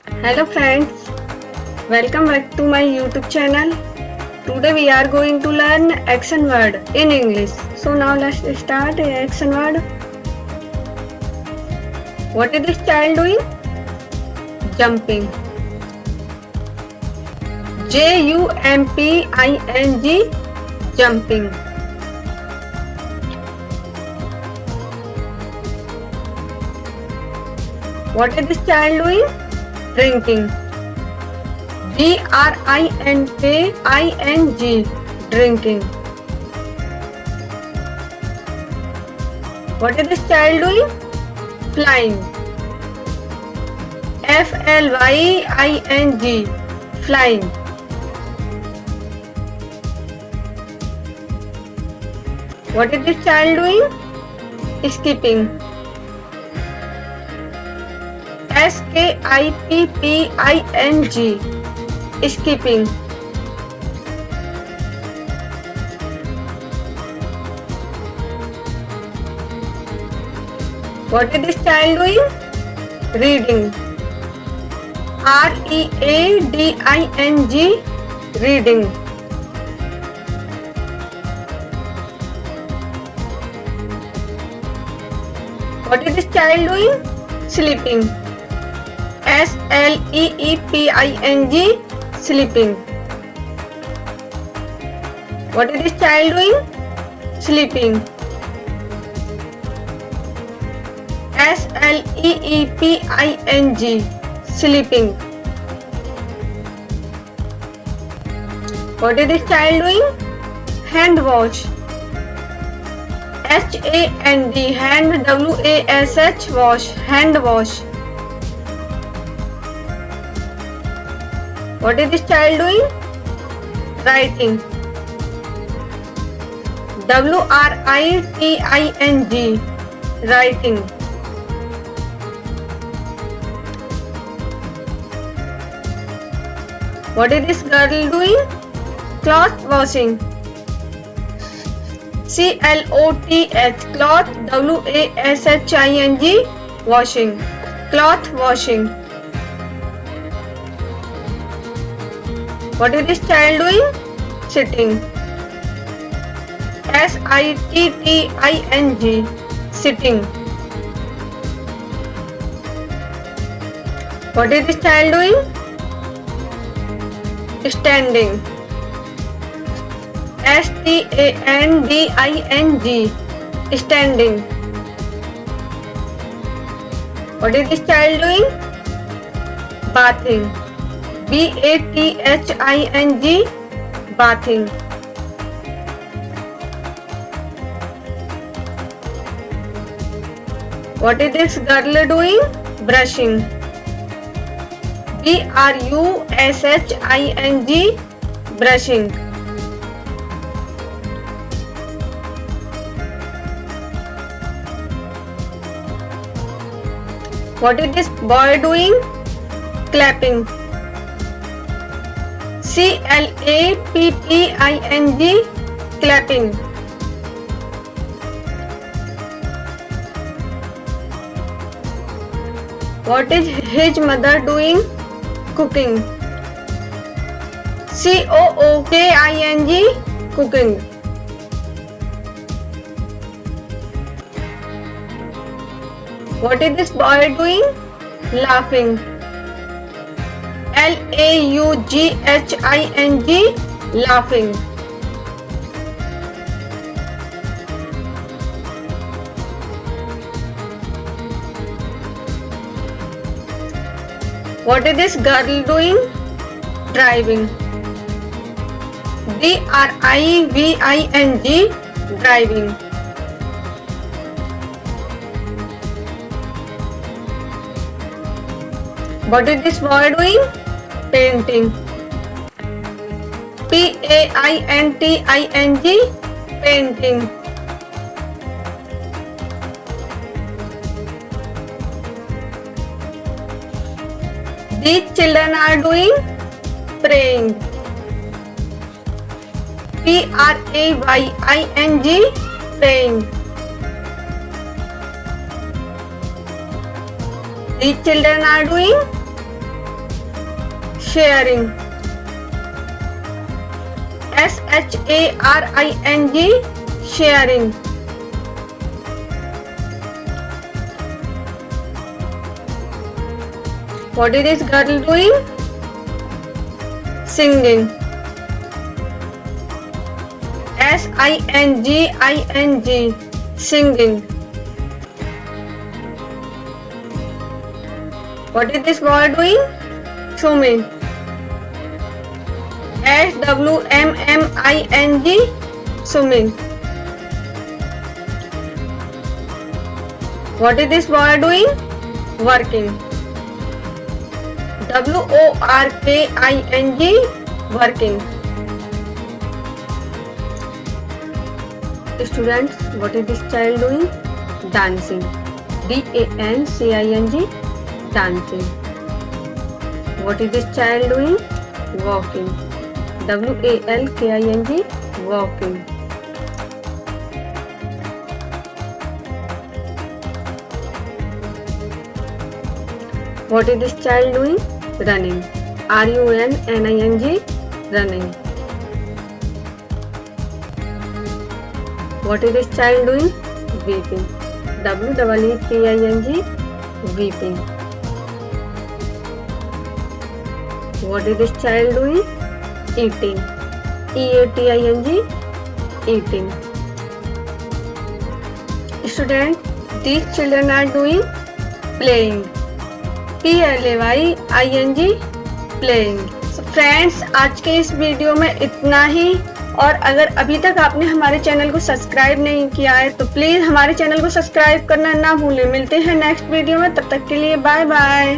Hello friends, welcome back to my YouTube channel. Today we are going to learn action word in English. So now let's start action word. What is this child doing? Jumping. Jumping. Jumping. What is this child doing? Drinking. Drinking. Drinking. What is this child doing? Flying. Flying. Flying. What is this child doing? Skipping. Skipping. Skipping. What is this child doing? Reading. Reading. Reading. What is this child doing? Sleeping. Sleeping. Sleeping. What is this child doing? Sleeping. Sleeping. Sleeping. What is this child doing? Hand wash. Hand. Hand. Wash. Hand wash. What is this child doing? Writing. Writing. Writing. What is this girl doing? Cloth washing. Cloth. Cloth. Washing. Washing. Cloth washing. What is this child doing? Sitting. Sitting. Sitting. What is this child doing? Standing. Standing. Standing. What is this child doing? Bathing. Bathing. Bathing. What is this girl doing? Brushing. Brushing. Brushing. What is this boy doing? Clapping. Clapping. Clapping. What is his mother doing? Cooking. Cooking. Cooking. What is this boy doing? Laughing. Laughing. Laughing. What is this girl doing? Driving. Driving. Driving. What is this boy doing? Painting. Painting. Painting. These children are doing praying. Praying. Praying. These children are doing sharing. sharing, sharing. What is this girl doing? Singing. singing, singing. What is this boy doing? Swimming. swimming, swimming. What is this boy doing? Working. working, working. Students, what is this child doing? Dancing. dancing, dancing. What is this child doing? Walking. walking, walking. What is this child doing? Running. running, running. What is this child doing? Weeping. weeping, weeping. What is this child doing? Eating. eating. Student, these children are doing playing. playing, playing. So friends, आज के इस video में इतना ही। और अगर अभी तक आपने हमारे चैनल को सब्सक्राइब नहीं किया है तो प्लीज हमारे चैनल को सब्सक्राइब करना ना भूलें। मिलते हैं नेक्स्ट वीडियो में, तब तक के लिए बाय बाय।